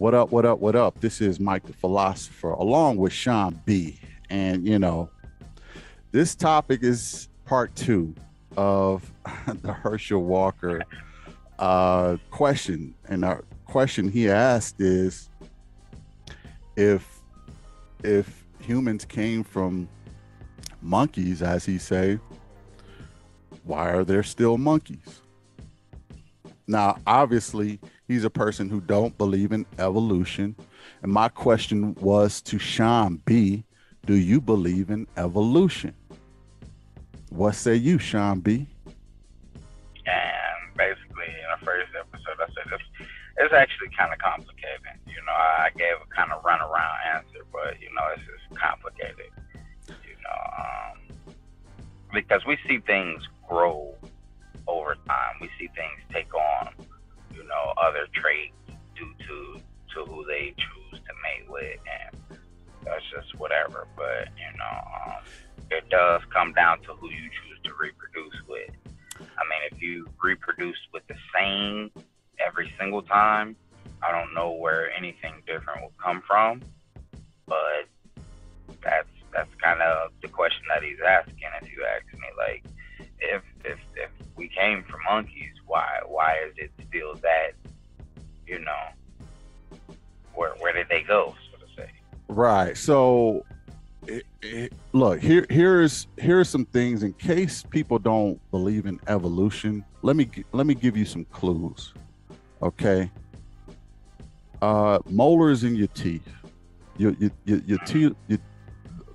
What up, what up, what up? This is Mike the Philosopher along with Sean B. And, this topic is part two of the Herschel Walker question. And our question he asked is if humans came from monkeys, as he say, why are there still monkeys? Now, obviously, he's a person who don't believe in evolution. And my question was to Sean B, do you believe in evolution? What say you, Sean B? And basically, in the first episode, I said it's actually kind of complicated. I gave a kind of runaround answer, but it's just complicated. Because we see things grow over time. We see things take on, other traits due to who they choose to mate with, and that's just whatever. But it does come down to who you choose to reproduce with. I mean, if you reproduce with the same every single time, I don't know where anything different will come from. But that's kind of the question that he's asking. If you ask me, like, if we came from monkeys, why is it still that? Where did they go, so to say? Right. So, look, here's some things in case people don't believe in evolution. Let me give you some clues. Okay. Molars in your teeth. Your teeth.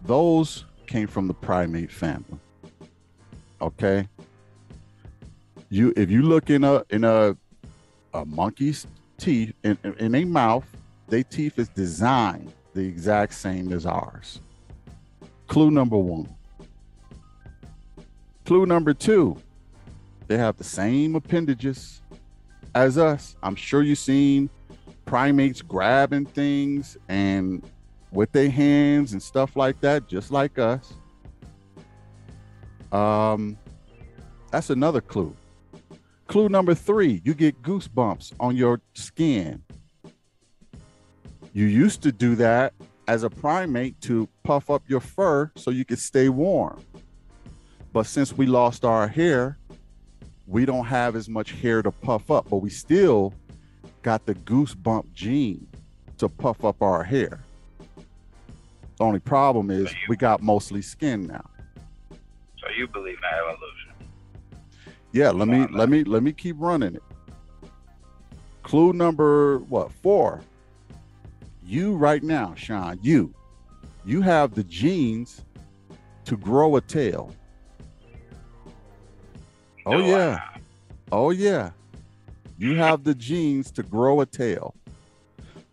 Those came from the primate family. Okay. If you look in a monkey's teeth in a mouth, their teeth is designed the exact same as ours. Clue number one. Clue number two, they have the same appendages as us. I'm sure you've seen primates grabbing things and with their hands and stuff like that, just like us. That's another clue. Clue number three, you get goosebumps on your skin. You used to do that as a primate to puff up your fur so you could stay warm. But since we lost our hair, we don't have as much hair to puff up, but we still got the goosebump gene to puff up our hair. The only problem is we got mostly skin now. So you believe in evolution? Yeah, let me keep running it. Clue number four. You right now, Sean, you have the genes to grow a tail. Oh yeah. Oh yeah. You have the genes to grow a tail.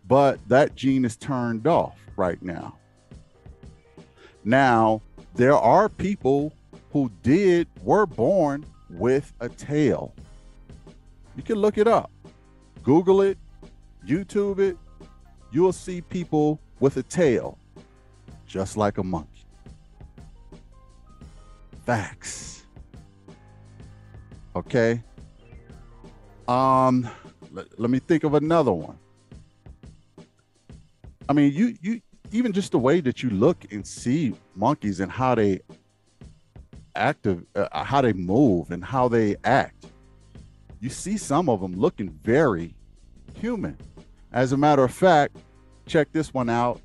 But that gene is turned off right now. Now, there are people who were born with a tail. You can look it up. Google it, YouTube it. You'll see people with a tail, just like a monkey. Facts. Okay. Let me think of another one. I mean, you even just the way that you look and see monkeys and how they how they move and how they act. You see some of them looking very human. As a matter of fact, check this one out.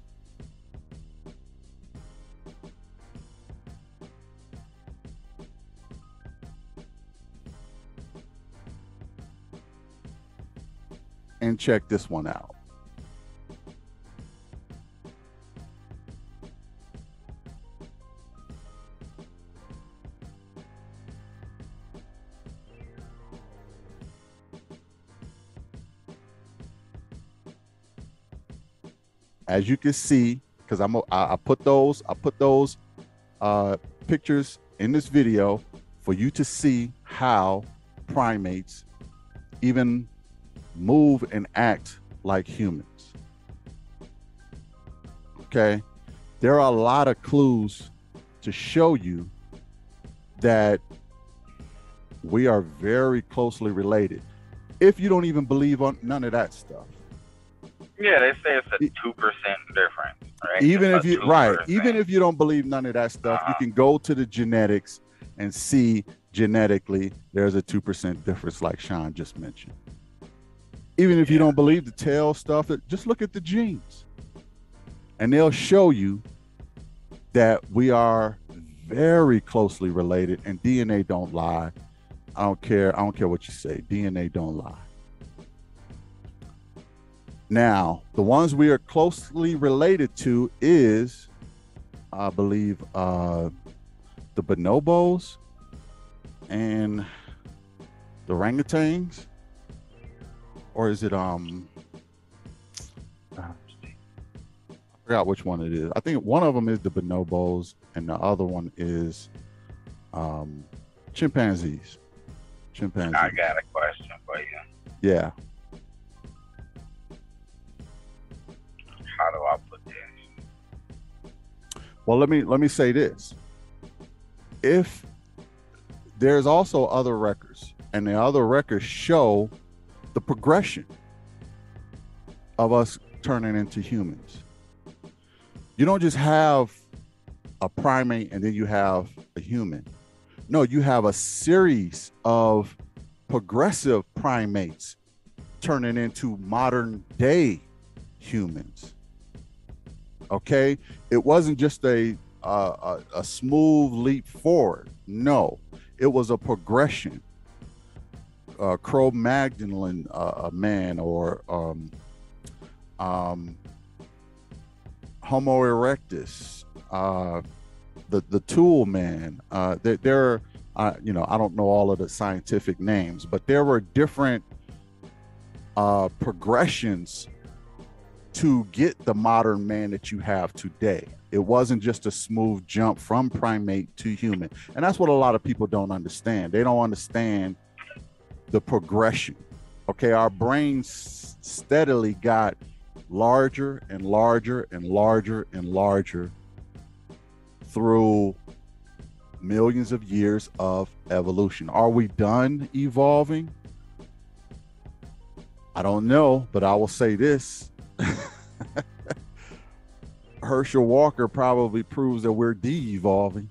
And check this one out. As you can see, because I put those pictures in this video for you to see how primates even move and act like humans. Okay, there are a lot of clues to show you that we are very closely related. If you don't even believe on none of that stuff. Yeah, they say it's a 2% difference, right? Even if you right, 2%. even if you don't believe none of that stuff, you can go to the genetics and see genetically there's a 2% difference, like Sean just mentioned. Even if you don't believe the tail stuff, just look at the genes, and they'll show you that we are very closely related, and DNA don't lie. I don't care what you say. DNA don't lie. Now, the ones we are closely related to is, I believe, the bonobos and the orangutans, or is it I forgot which one it is. I think one of them is the bonobos, and the other one is chimpanzees. I got a question for you. Yeah. How do I put this? Well, let me say this. If there's also other records, and the other records show the progression of us turning into humans. You don't just have a primate and then you have a human. No, you have a series of progressive primates turning into modern day humans. Okay, it wasn't just a smooth leap forward. No, it was a progression. Cro-Magnon man, or Homo erectus, the tool man. There are, I don't know all of the scientific names, but there were different progressions to get the modern man that you have today. It wasn't just a smooth jump from primate to human. And that's what a lot of people don't understand. They don't understand the progression. Okay, our brains steadily got larger and larger and larger and larger through millions of years of evolution. Are we done evolving? I don't know, but I will say this. Herschel Walker probably proves that we're de-evolving.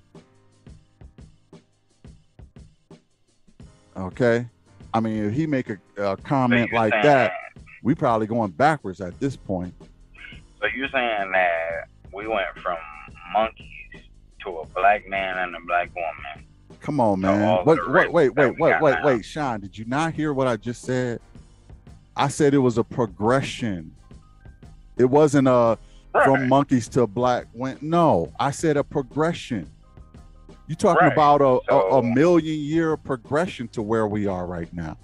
Okay, I mean, if he make a comment like that, we probably going backwards at this point. So you're saying that we went from monkeys to a black man and a black woman? Come on, man. Wait, Sean, did you not hear what I just said? I said it was a progression. It wasn't from monkeys to black. No, I said a progression. You're talking about a million-year progression to where we are right now.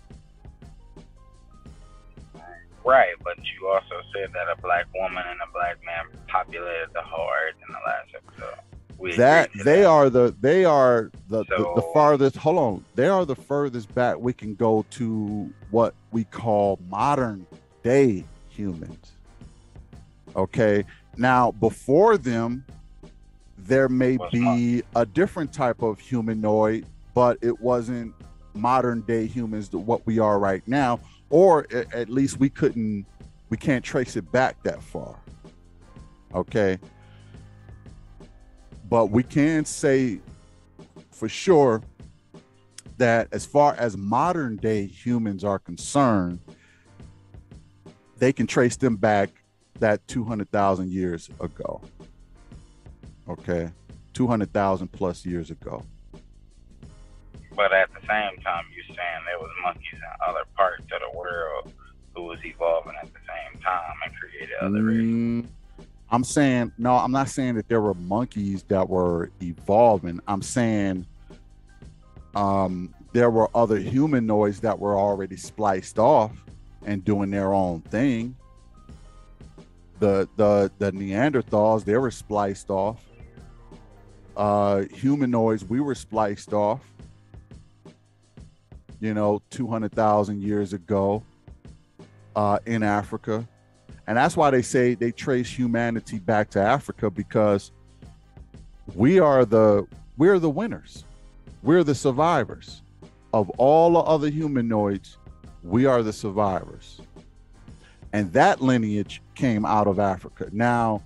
Right, but you also said that a black woman and a black man populated the whole earth in the last episode. They are the farthest. Hold on, they are the furthest back we can go to what we call modern day humans. Okay, now before them, there may be a different type of humanoid, but it wasn't modern day humans to what we are right now, or at least we can't trace it back that far. Okay, but we can say for sure that as far as modern day humans are concerned, they can trace them back that 200,000 years ago. Okay, 200,000 plus years ago. But at the same time, you're saying there was monkeys in other parts of the world who was evolving at the same time and created other races. I'm saying, no, I'm not saying that there were monkeys that were evolving. I'm saying there were other humanoids that were already spliced off and doing their own thing. The Neanderthals, they were spliced off. Humanoids, we were spliced off, 200,000 years ago in Africa. And that's why they say they trace humanity back to Africa, because we're the winners. We're the survivors. Of all the other humanoids, we are the survivors. and that lineage came out of Africa. Now,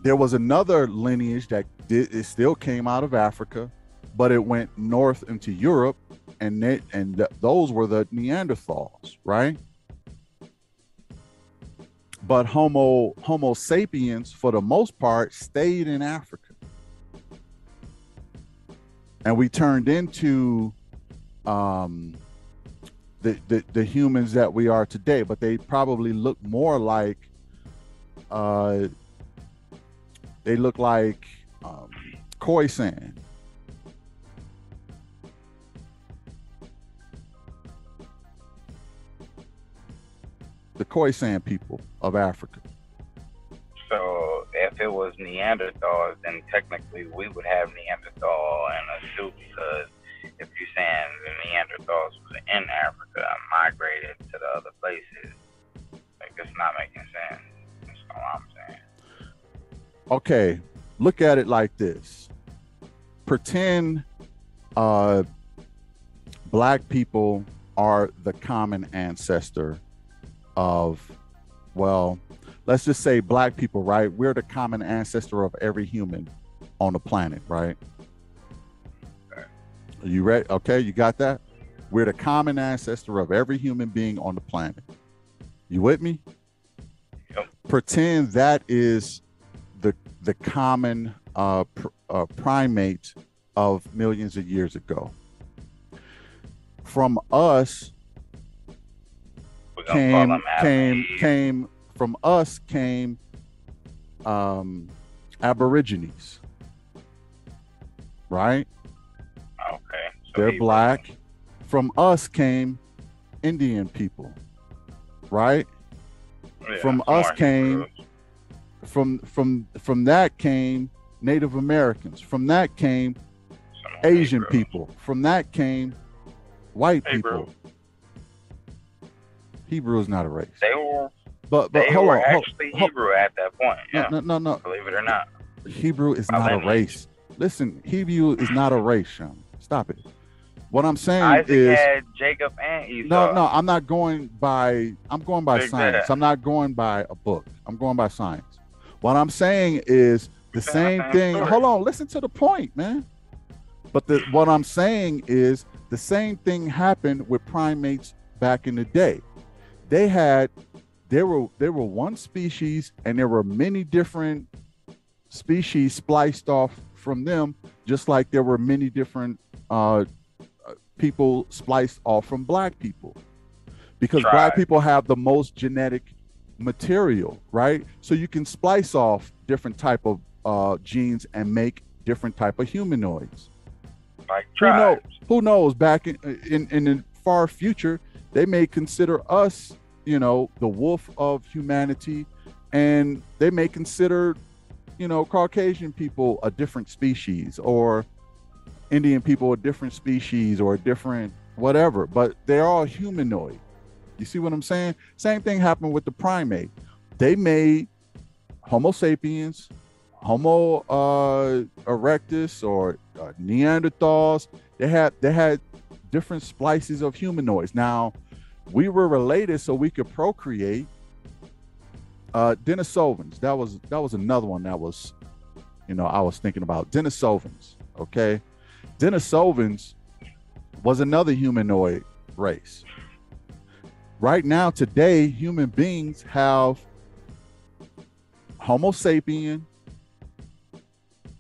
there was another lineage that it still came out of Africa, but it went north into Europe, and those were the Neanderthals, right? But Homo sapiens, for the most part, stayed in Africa, and we turned into the humans that we are today. But they probably look more like Khoisan. The Khoisan people of Africa. So if it was Neanderthals, then technically we would have Neanderthal in a suit, because if you're saying the Neanderthals was in Africa and migrated to the other places, like, it's not making sense. That's all I'm saying. Okay, look at it like this. Pretend black people are the common ancestor of, well, let's just say black people, right? We're the common ancestor of every human on the planet, right? Okay. Are you ready? Okay, you got that? We're the common ancestor of every human being on the planet. You with me? Yep. Pretend that is the common primate of millions of years ago. From us came Aborigines, right? Okay. So they're black. From us came Indian people, right? Yeah, from us came from that came Native Americans. From that came Asian people. From that came white people. Hebrew is not a race. They were, but they hold were on, actually Hebrew at that point. Yeah. No. Believe it or not. Hebrew is not a race. Listen, Hebrew is not a race, Sean. Stop it. What I'm saying Isaac is had Jacob and Esau. No, I'm not going by. I'm going by Big science. bad. I'm not going by a book. I'm going by science. What I'm saying is the same thing. Story. Hold on, listen to the point, man. But what I'm saying is the same thing happened with primates back in the day. There were one species, and there were many different species spliced off from them, just like there were many different people spliced off from black people, because black people have the most genetic material, right? So you can splice off different type of genes and make different type of humanoids. Like tribes. Who knows? Back in the far future, they may consider us, the wolf of humanity, and they may consider, Caucasian people a different species, or Indian people a different species, or a different whatever, but they're all humanoid. You see what I'm saying? Same thing happened with the primate. They made Homo sapiens, Homo erectus, or Neanderthals. They had different splices of humanoids. Now, we were related so we could procreate. Denisovans. That was another one that was, I was thinking about. Denisovans. Okay. Denisovans was another humanoid race. Right now, today, human beings have Homo sapien,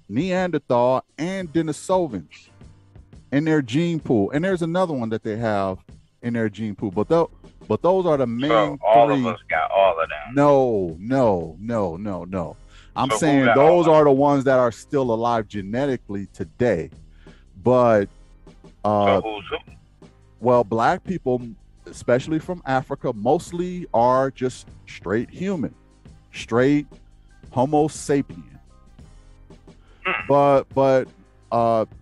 Neanderthal, and Denisovans in their gene pool. And there's another one that they have in their gene pool. But those are the main so all three. of us got all of them. No. I'm saying those are the ones that are still alive genetically today. But so who's who? Well, black people, especially from Africa, mostly are just straight human, straight Homo sapien. But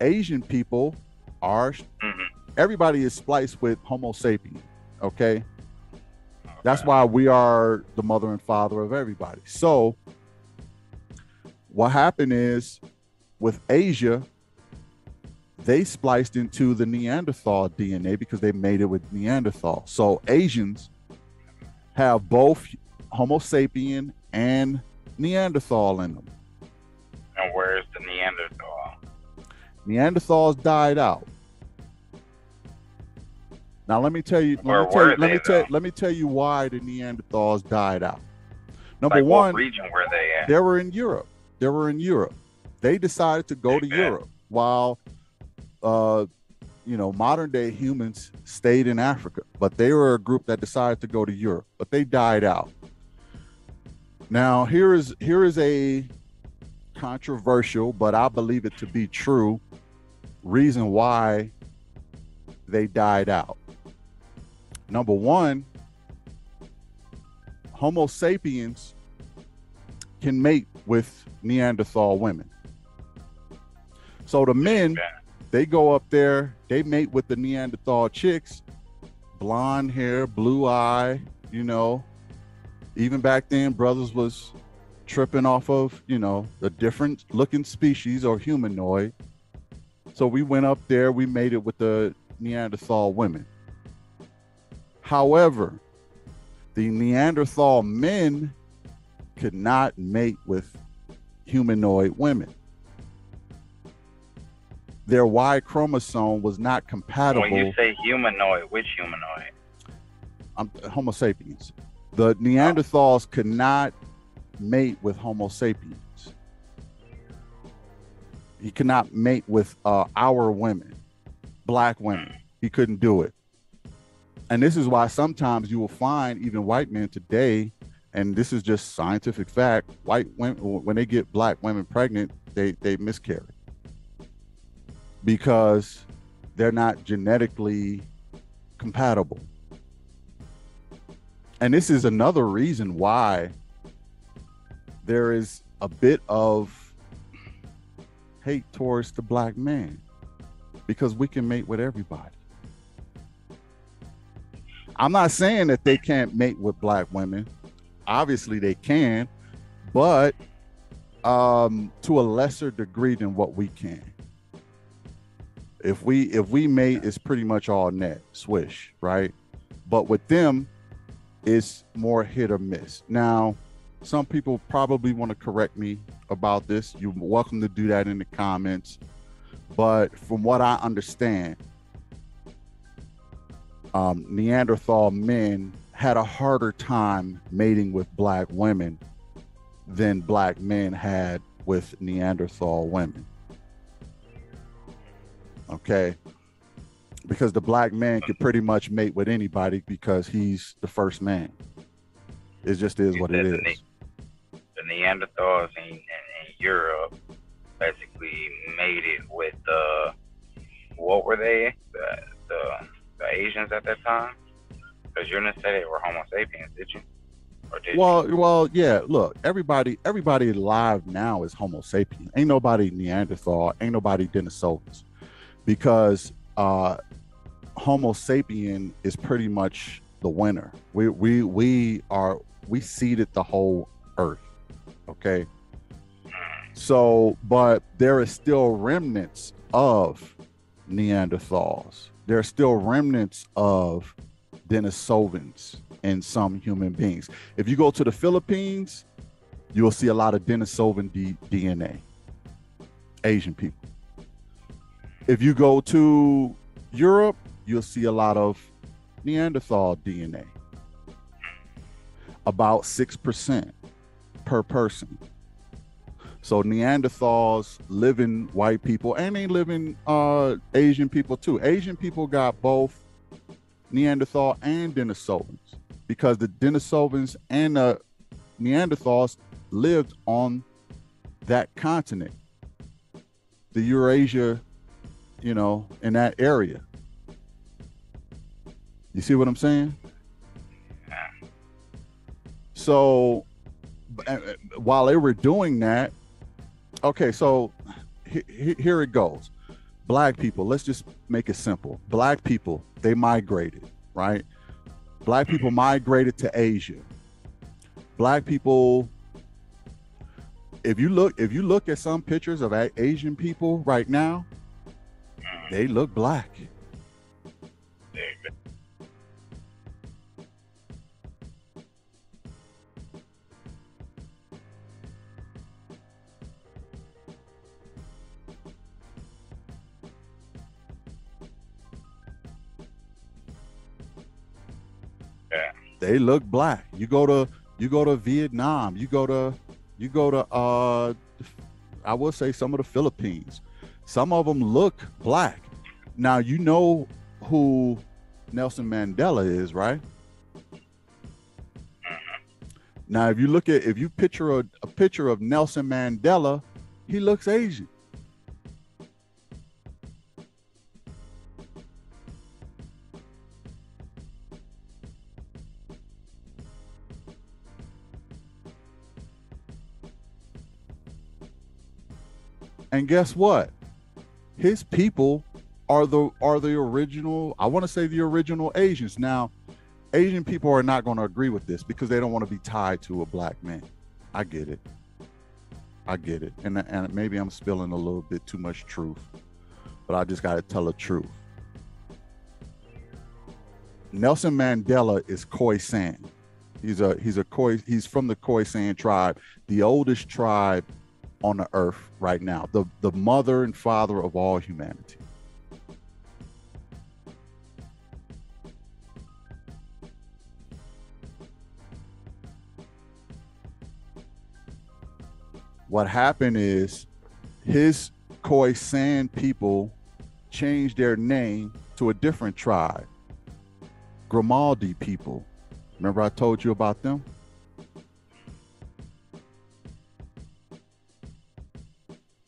Asian people are, everybody is spliced with Homo sapien. Okay, that's why we are the mother and father of everybody. So what happened is, with Asia, they spliced into the Neanderthal DNA because they made it with Neanderthal. So Asians have both Homo sapien and Neanderthal in them. And where's the Neanderthal? Neanderthals died out. Now let me tell you. Let me tell you why the Neanderthals died out. Number like one, what region were they at? They were in Europe. They decided to go to Europe while, modern day humans stayed in Africa. But they were a group that decided to go to Europe. But they died out. Now here is a controversial, but I believe it to be true, reason why they died out. Number one, Homo sapiens can mate with Neanderthal women. So the men, they go up there, they mate with the Neanderthal chicks, blonde hair, blue eye, even back then brothers was tripping off of, a different looking species or humanoid. So we went up there, we mated with the Neanderthal women. However, the Neanderthal men could not mate with humanoid women. Their Y chromosome was not compatible. When you say humanoid, which humanoid? Homo sapiens. The Neanderthals could not mate with Homo sapiens. He could not mate with our women, black women. He couldn't do it. And this is why sometimes you will find even white men today, and this is just scientific fact, white women, when they get black women pregnant, they miscarry because they're not genetically compatible. And this is another reason why there is a bit of hate towards the black man, because we can mate with everybody. I'm not saying that they can't mate with black women. Obviously they can, but to a lesser degree than what we can. If we mate, it's pretty much all net, swish, right? But with them, it's more hit or miss. Now, some people probably want to correct me about this. You're welcome to do that in the comments. But from what I understand, Neanderthal men had a harder time mating with black women than black men had with Neanderthal women. Okay? Because the black man could pretty much mate with anybody because he's the first man. It just is what it is. The Neanderthals in Europe basically mated with what were they? The Asians at that time? Because you didn't say they were Homo sapiens, did you? Or did you? Well, yeah. Look, everybody alive now is Homo sapien. Ain't nobody Neanderthal. Ain't nobody Denisovans, because Homo sapien is pretty much the winner. We seeded the whole earth. Okay. So, but there is still remnants of Neanderthals. There are still remnants of Denisovans in some human beings. If you go to the Philippines, you'll see a lot of Denisovan DNA, Asian people. If you go to Europe, you'll see a lot of Neanderthal DNA, about 6% per person. So Neanderthals live in white people, and they live in Asian people too. Asian people got both Neanderthal and Denisovans, because the Denisovans and the Neanderthals lived on that continent, the Eurasia, in that area. You see what I'm saying? So while they were doing that, okay, so here it goes. Black people, let's just make it simple. Black people, they migrated, right? Black people migrated to Asia. Black people, if you look at some pictures of Asian people right now, they look black. They look black. You go to Vietnam. You go to I will say some of the Philippines. Some of them look black. Now you know who Nelson Mandela is, right? Now, if you picture a picture of Nelson Mandela, he looks Asian. And guess what? His people are the original, I want to say the original Asians. Now, Asian people are not going to agree with this because they don't want to be tied to a black man. I get it. And maybe I'm spilling a little bit too much truth, but I just got to tell the truth. Nelson Mandela is Khoisan. He's from the Khoisan tribe, the oldest tribe on the earth right now, the mother and father of all humanity. What happened is his Khoisan people changed their name to a different tribe, Grimaldi people. Remember I told you about them?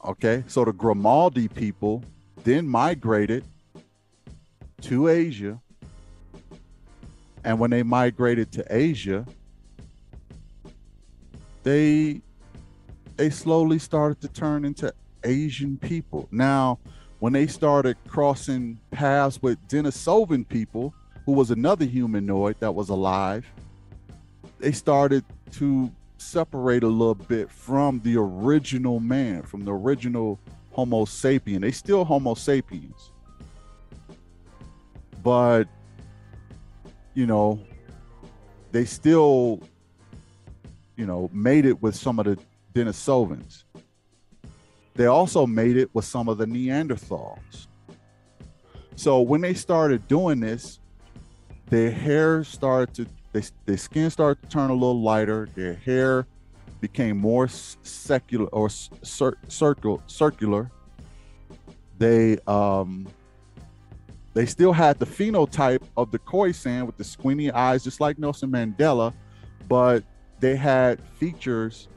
Okay, so the Grimaldi people then migrated to Asia. And when they migrated to Asia, they slowly started to turn into Asian people. Now, when they started crossing paths with Denisovan people, who was another humanoid that was alive, they started to separate a little bit from the original man, from the original Homo sapien. They still Homo sapiens, but they still made it with some of the Denisovans. They also made it with some of the Neanderthals. So when they started doing this, their hair started to their skin started to turn a little lighter. Their hair became more circular. They still had the phenotype of the Khoisan with the squinty eyes, just like Nelson Mandela, but they had phenotypes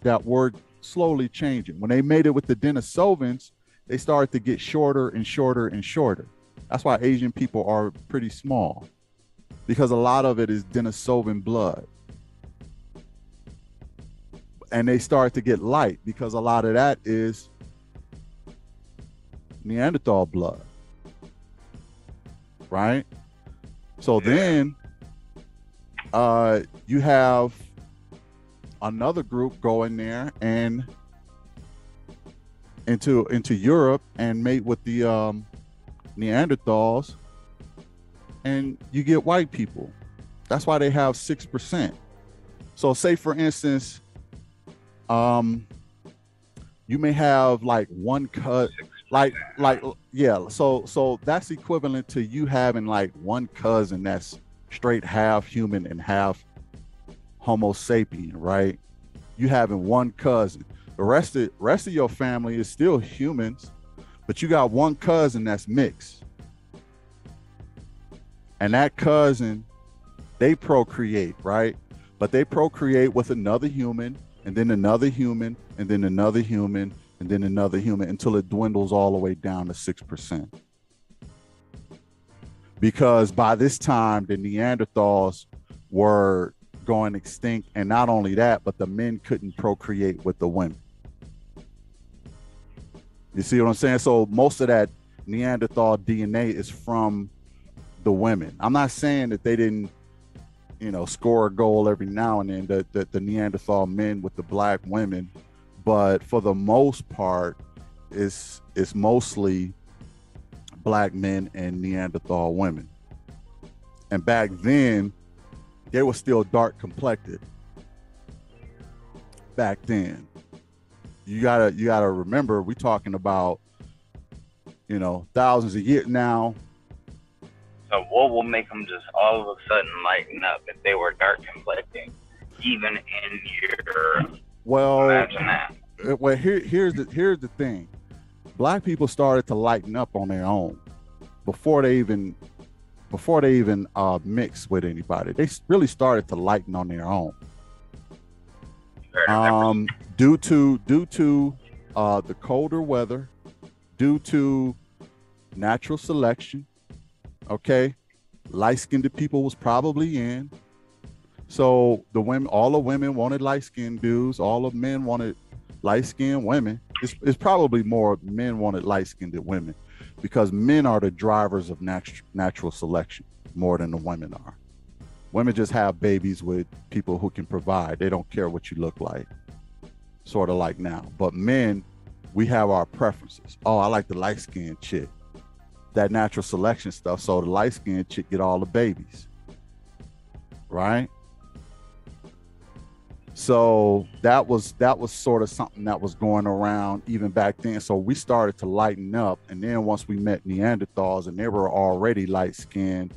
that were slowly changing. When they made it with the Denisovans, they started to get shorter and shorter and shorter. That's why Asian people are pretty small, because a lot of it is Denisovan blood. And they start to get light because a lot of that is Neanderthal blood, right? So then you have another group go in there and into Europe and mate with the Neanderthals, and you get white people. That's why they have 6%. So say for instance, you may have like one cut, so that's equivalent to you having like one cousin that's straight half human and half Homo sapien, right? You having one cousin. The rest of your family is still humans, but you got one cousin that's mixed. And that cousin, they procreate, right? But they procreate with another human, and then another human, and then another human, and then another human, until it dwindles all the way down to 6%. Because by this time, the Neanderthals were going extinct, and not only that, but the men couldn't procreate with the women. You see what I'm saying? So most of that Neanderthal DNA is from the women. I'm not saying that they didn't, score a goal every now and then, that the Neanderthal men with the black women, but for the most part, it's mostly black men and Neanderthal women. And back then, they were still dark complected. Back then, you gotta remember, we're talking about, thousands of years now. So what will make them just all of a sudden lighten up if they were dark complected? Even in your imagine that. Well, here's the thing. Black people started to lighten up on their own before they even mixed with anybody. They really started to lighten on their own. Due to the colder weather, due to natural selection. Okay, light-skinned people was probably in. So all the women wanted light-skinned dudes. All the men wanted light-skinned women. It's probably more men wanted light-skinned women, because men are the drivers of natural selection more than the women are. Women just have babies with people who can provide. They don't care what you look like, sort of like now. But men, we have our preferences. Oh, I like the light-skinned chick. That natural selection stuff. So the light-skinned chick get all the babies, right? So that was sort of something that was going around even back then. So we started to lighten up, and then once we met Neanderthals and they were already light-skinned,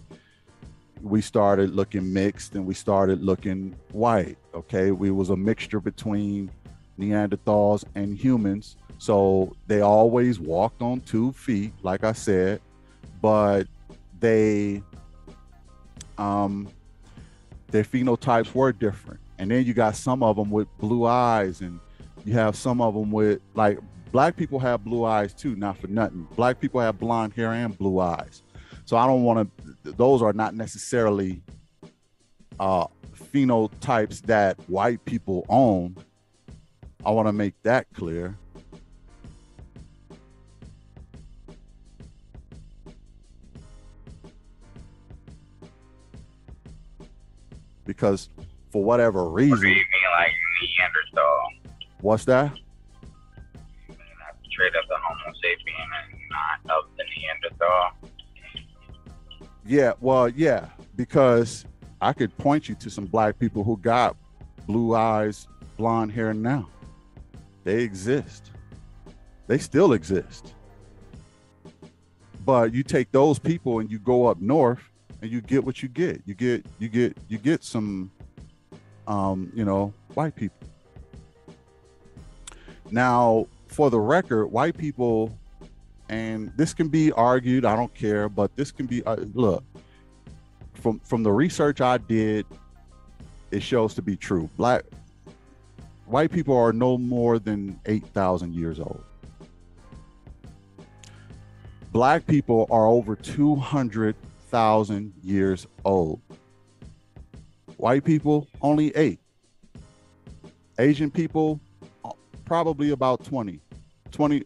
we started looking mixed and we started looking white. Okay, we was a mixture between Neanderthals and humans. So they always walked on 2 feet, like I said, but their phenotypes were different. And then you got some of them with blue eyes, and you have some of them with, like, black people have blue eyes too, not for nothing. Black people have blonde hair and blue eyes. So I don't want to, those are not necessarily phenotypes that white people own. I want to make that clear. Because for whatever reason. What do you mean, like Neanderthal? What's that? You mean like straight up the Homo sapien and not of the Neanderthal? Yeah, well, yeah, because I could point you to some black people who got blue eyes, blonde hair now. They exist. They still exist. But you take those people and you go up north and you get what you get. You get some white people. Now, for the record, white people, and this can be argued, I don't care, but this can be, look, from the research I did, it shows to be true. White people are no more than 8,000 years old. Black people are over 200,000 years old. White people, only 8. Asian people, probably about 20.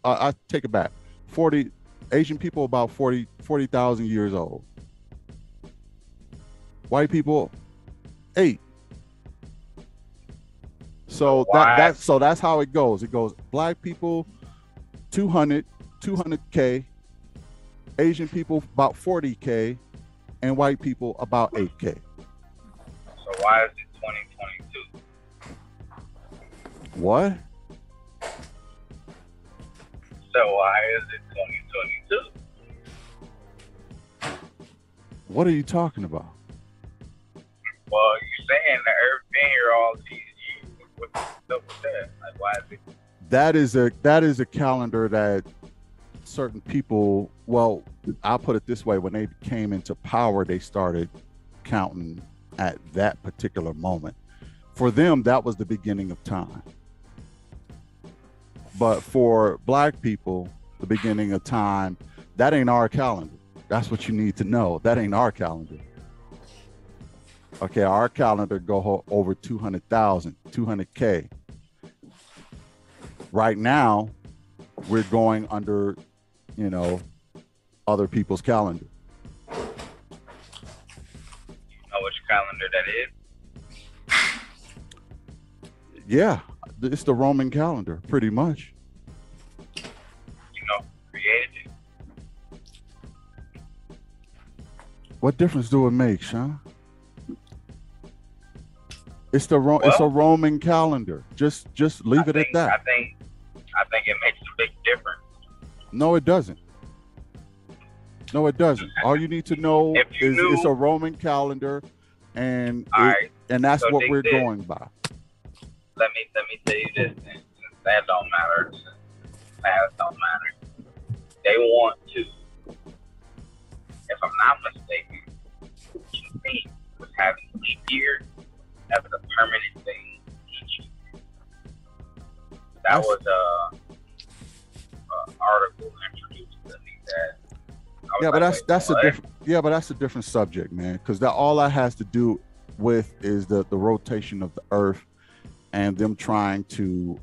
I take it back. 40. Asian people, about 40,000 years old. White people, 8. So that's how it goes. It goes black people, 200K, Asian people about 40K, and white people about 8K. So why is it 2022? What? So why is it 2022? What are you talking about? Well, you're saying the Earth been here all these years. What's up with that? Like, why is it? That is a calendar that certain people, well, I'll put it this way, when they came into power, they started counting at that particular moment. For them, that was the beginning of time. But for black people, the beginning of time, that ain't our calendar. That's what you need to know. That ain't our calendar. Okay, our calendar go over 200,000, 200K. Right now, we're going under, other people's calendar. You know which calendar that is? Yeah, it's the Roman calendar, pretty much. You know who created it? What difference do it make, Sean? It's a Roman calendar. Just leave it at that. I think it makes a big difference. No, it doesn't. No, it doesn't. All you need to know If you is knew, it's a Roman calendar, and all right. that's So what dig we're this. going by. Let me tell you this. Then. That don't matter. That don't matter. They want to, if I'm not mistaken, GP was having leap year as a permanent thing each year. That was a article introduced to me that. Yeah, but that's a different subject, man. Because all that has to do with is the rotation of the Earth and them trying to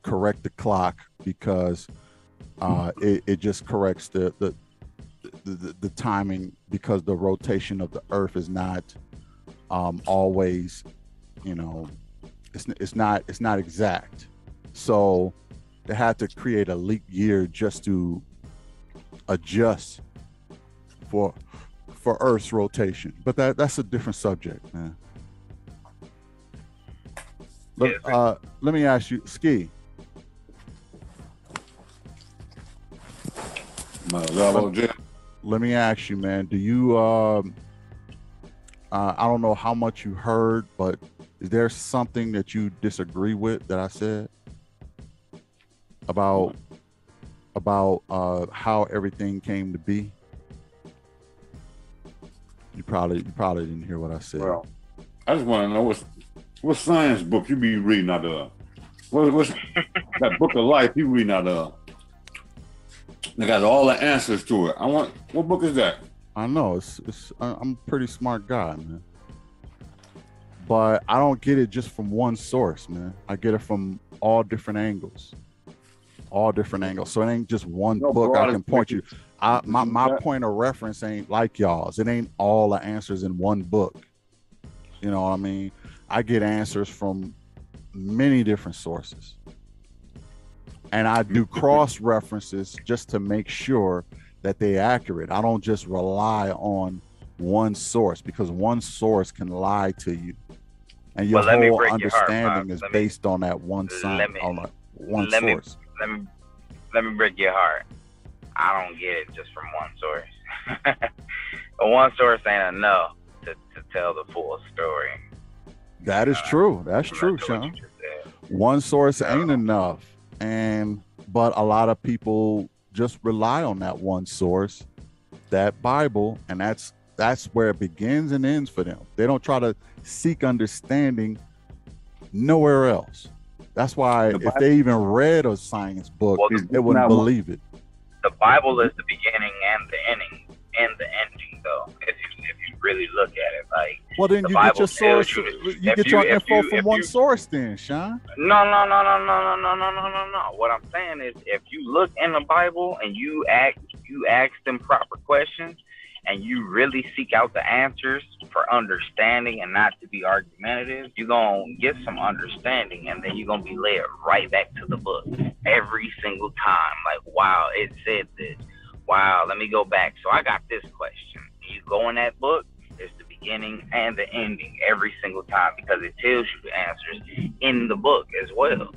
correct the clock because it just corrects the timing because the rotation of the Earth is not always, it's not exact. So they had to create a leap year just to adjust for Earth's rotation. But that's a different subject, man. Let me ask you, Ski. Let me ask you, man. Do you? I don't know how much you heard, but is there something that you disagree with that I said about how everything came to be? You probably didn't hear what I said. Well, I just want to know what science book you be reading out of? What's that book of life you reading out of? They got all the answers to it. What book is that? I know I'm a pretty smart guy, man. But I don't get it just from one source, man. I get it from all different angles. So it ain't just one book I can point you. My point of reference ain't like y'all's. It ain't all the answers in one book. You know what I mean? I get answers from many different sources. And I do cross references just to make sure that they're accurate. I don't just rely on one source because one source can lie to you. And your whole understanding is based on that one source. Let me break your heart. I don't get it just from one source. One source ain't enough to tell the full story. That is true. That's true, Sean. One source ain't enough. But a lot of people just rely on that one source, that Bible, and that's where it begins and ends for them. They don't try to seek understanding nowhere else. That's why if they even read a science book, they wouldn't believe it. The Bible is the beginning and the ending, though. If you really look at it, like, well, then you get your source. You get your info from one source, then, Sean. No. What I'm saying is, if you look in the Bible and you ask them proper questions, and you really seek out the answers for understanding and not to be argumentative, you're going to get some understanding, and then you're going to be led right back to the book every single time. Like, wow, it said this. Wow, let me go back. So I got this question. You go in that book, it's the beginning and the ending every single time because it tells you the answers in the book as well.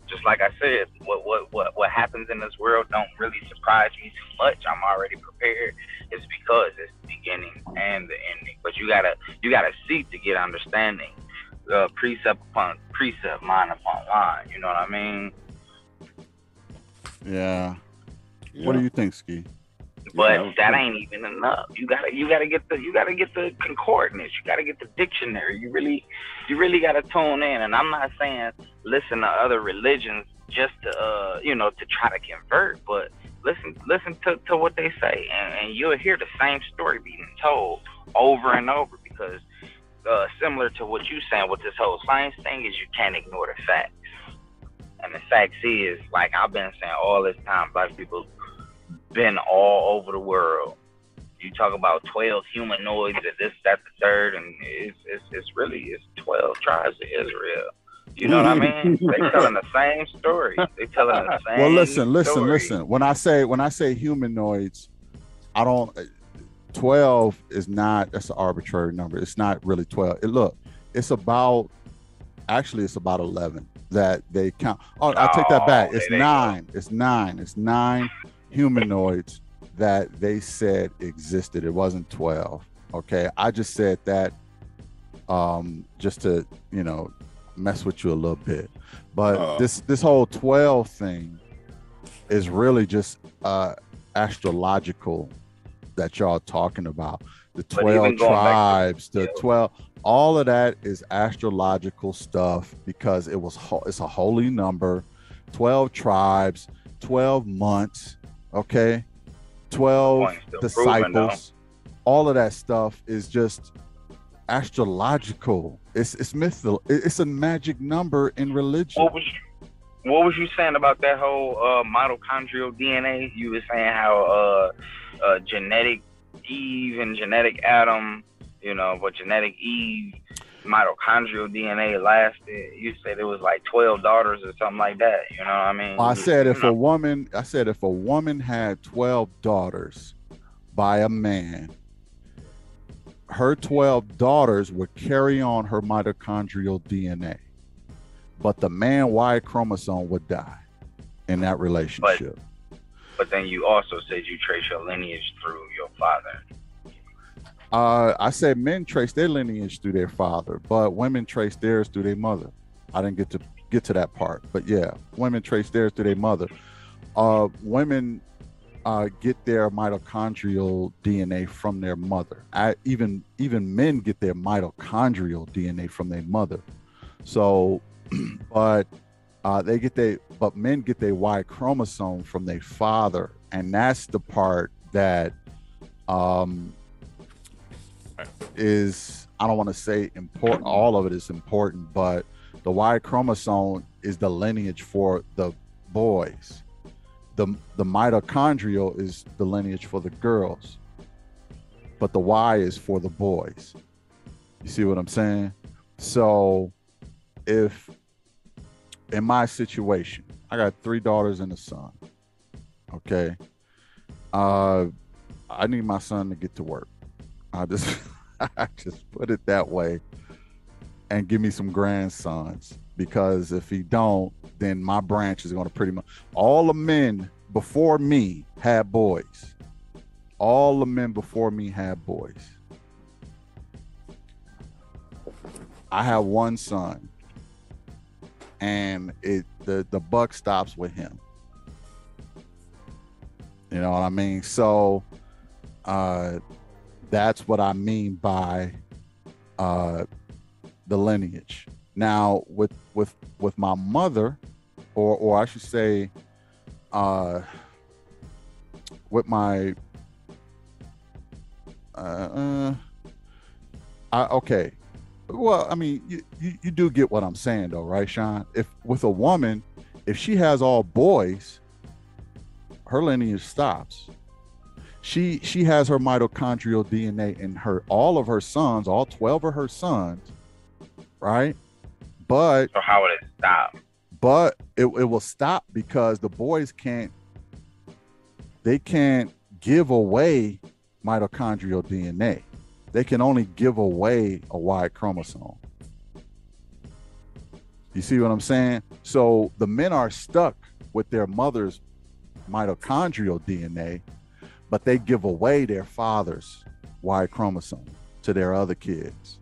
Just like I said, what happens in this world don't really surprise me too much. I'm already prepared. It's because it's the beginning and the ending. But you gotta seek to get understanding, precept upon precept, line upon line. You know what I mean? Yeah. What do you think, Ski? But that ain't even enough. You gotta get the concordance. You gotta get the dictionary. You really gotta tune in. And I'm not saying listen to other religions just to to try to convert, but listen to what they say, and you'll hear the same story being told over and over. Because similar to what you're saying with this whole science thing is you can't ignore the facts. And the facts is, like I've been saying all this time, black people been all over the world. You talk about 12 humanoids and this, that, the third, and it's really 12 tribes of Israel. You know what I mean? They telling the same story. They telling the same. Well, listen. When I say humanoids, I don't. 12 is not. That's an arbitrary number. It's not really 12. It's about 11 that they count. Oh, I take that back. It's 9. It's 9 humanoids that they said existed. It wasn't 12. Okay, I just said that just to, you know, mess with you a little bit. But this whole 12 thing is really just astrological that y'all talking about. The 12 tribes, the 12, all of that is astrological stuff because it's a holy number. 12 tribes, 12 months, okay, 12 disciples. All of that stuff is just astrological. It's mythical. It's a magic number in religion. What was you saying about that whole mitochondrial DNA? You were saying how genetic Eve and genetic Adam, you know, but genetic Eve mitochondrial DNA lasted. You said it was like 12 daughters or something like that. You know what I mean? I said if a woman had 12 daughters by a man, her 12 daughters would carry on her mitochondrial DNA, but the man Y chromosome would die in that relationship. But then you also said you trace your lineage through your father. I said men trace their lineage through their father, but women trace theirs through their mother. I didn't get to that part, but yeah, women trace theirs through their mother. Women get their mitochondrial DNA from their mother. Even men get their mitochondrial DNA from their mother. So, but men get their Y chromosome from their father, and that's the part that is, I don't want to say important. All of it is important, but the Y chromosome is the lineage for the boys. The mitochondrial is the lineage for the girls, but the Y is for the boys. You see what I'm saying? So if in my situation, I got 3 daughters and a son, okay, I need my son to get to work. I just put it that way, and give me some grandsons, because if he don't, then my branch is going to pretty much, all the men before me had boys. All the men before me had boys. I have one son, and the buck stops with him. You know what I mean? So that's what I mean by the lineage. Now with my mother, or I should say with my okay. Well, I mean, you do get what I'm saying though, right, Sean? If with a woman, if she has all boys, her lineage stops. She has her mitochondrial DNA in all of her sons, all 12 of her sons, right? But so how would it stop? But it will stop because the boys can't give away mitochondrial DNA. They can only give away a Y chromosome. You see what I'm saying? So the men are stuck with their mother's mitochondrial DNA, but they give away their father's Y chromosome to their other kids,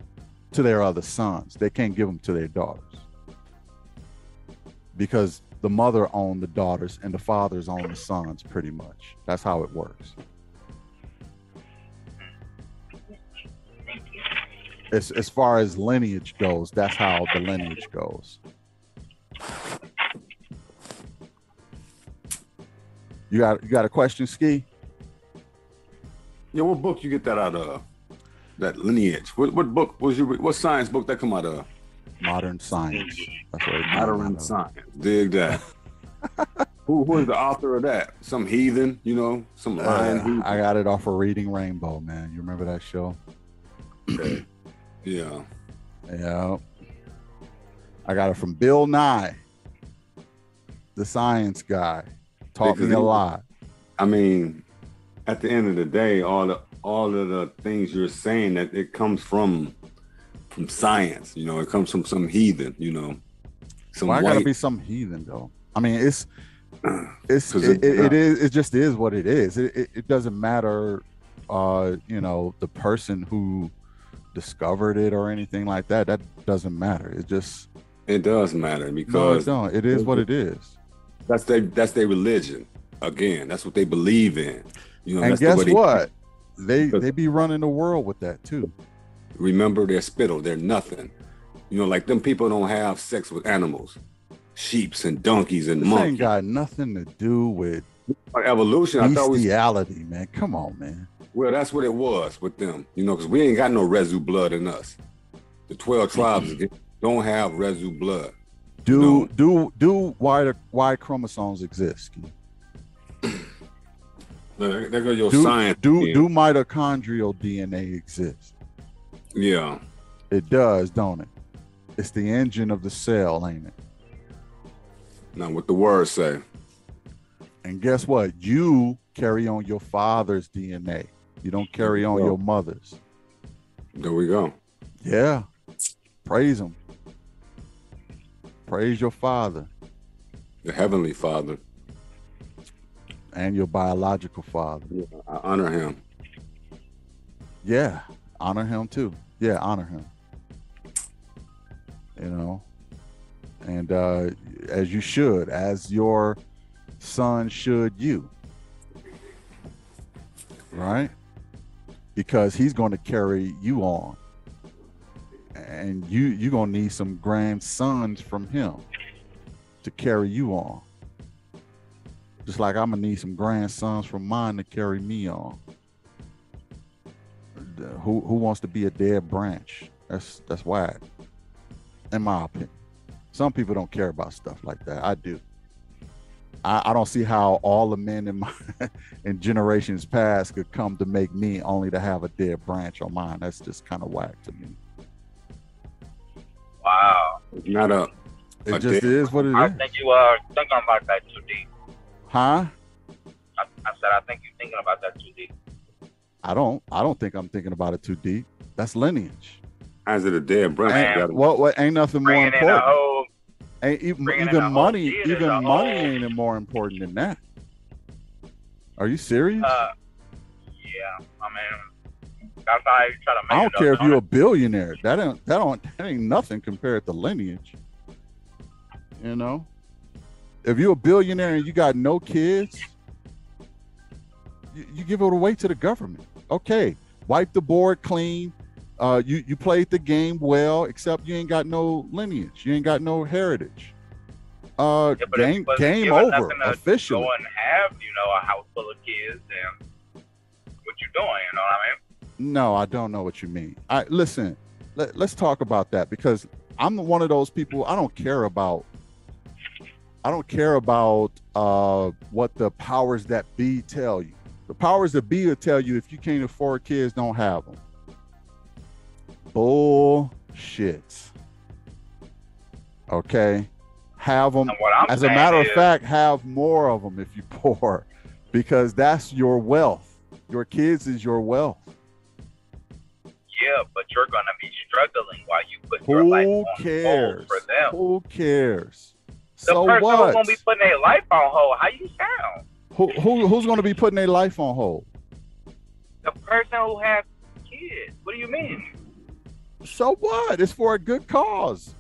to their other sons. They can't give them to their daughters because the mother owned the daughters and the fathers own the sons, pretty much. That's how it works. As far as lineage goes, that's how the lineage goes. You got a question, Ski? Yeah, what book you get that out of? That lineage. What book was what science book that come out of? Modern Science. That's what Modern Science. Dig that. Who is the author of that? Some heathen, you know, some lion heathen. I got it off of Reading Rainbow, man. You remember that show? Okay. Yeah. Yeah. I got it from Bill Nye, the science guy. Taught me a lot. I mean, at the end of the day, all of the things you're saying, that it comes from science, you know, it comes from some heathen, you know. Why gotta be some heathen though? I mean, It just is what it is. It doesn't matter, the person who discovered it or anything like that. That doesn't matter. It does matter because no, it don't. It is what it is. That's their religion. Again, that's what they believe in. And that's guess what? They be running the world with that too. Remember, they're spittle. They're nothing. Like them people don't have sex with animals, sheeps and donkeys and monkeys. Ain't got nothing to do with evolution. Bestiality, man. Come on, man. Well, that's what it was with them. Because we ain't got no residue blood in us. The 12 tribes don't have residue blood. Do why chromosomes exist? There go your science. Do mitochondrial DNA exist? Yeah. It does, don't it? It's the engine of the cell, ain't it? Now what the words say. And guess what? You carry on your father's DNA. You don't carry on your mother's. There we go. Yeah. Praise him. Praise your father. The heavenly father. And your biological father. Yeah, I honor him. Yeah. Honor him too. Yeah, honor him. And as you should, as your son should you. Right? Because he's going to carry you on. And you're going to need some grandsons from him to carry you on. Just like I'm going to need some grandsons from mine to carry me on. Who wants to be a dead branch? That's whack, in my opinion. Some people don't care about stuff like that. I do. I don't see how all the men in generations past could come to make me only to have a dead branch on mine. That's just kind of whack to me. Wow. Not a. It just is what it is. I think you are thinking about that too deep. Huh? I said I think you're thinking about that too deep. I don't think I'm thinking about it too deep. That's lineage. As it a dead branch? What ain't nothing more important. Ain't even money. Even money ain't more important than that. Are you serious? Yeah. I mean, that's how you try to make. I don't care if you're a billionaire. That ain't nothing compared to lineage. If you're a billionaire and you got no kids, you give it away to the government. Okay, wipe the board clean. You played the game well, except you ain't got no lineage. You ain't got no heritage. Game over officially. Go and have a house full of kids, and what you doing? You know what I mean? No, I don't know what you mean. Listen. Let's talk about that, because I'm one of those people. I don't care about what the powers that be tell you. The powers that be will tell you if you can't afford kids, don't have them. Bullshit. Okay? Have them. As a matter of fact, have more of them if you're poor, because that's your wealth. Your kids is your wealth. Yeah, but you're going to be struggling while you put your life on hold for them. Who cares? The person who's going to be putting their life on hold, how you sound? Who's going to be putting their life on hold? The person who has kids. What do you mean? So what? It's for a good cause.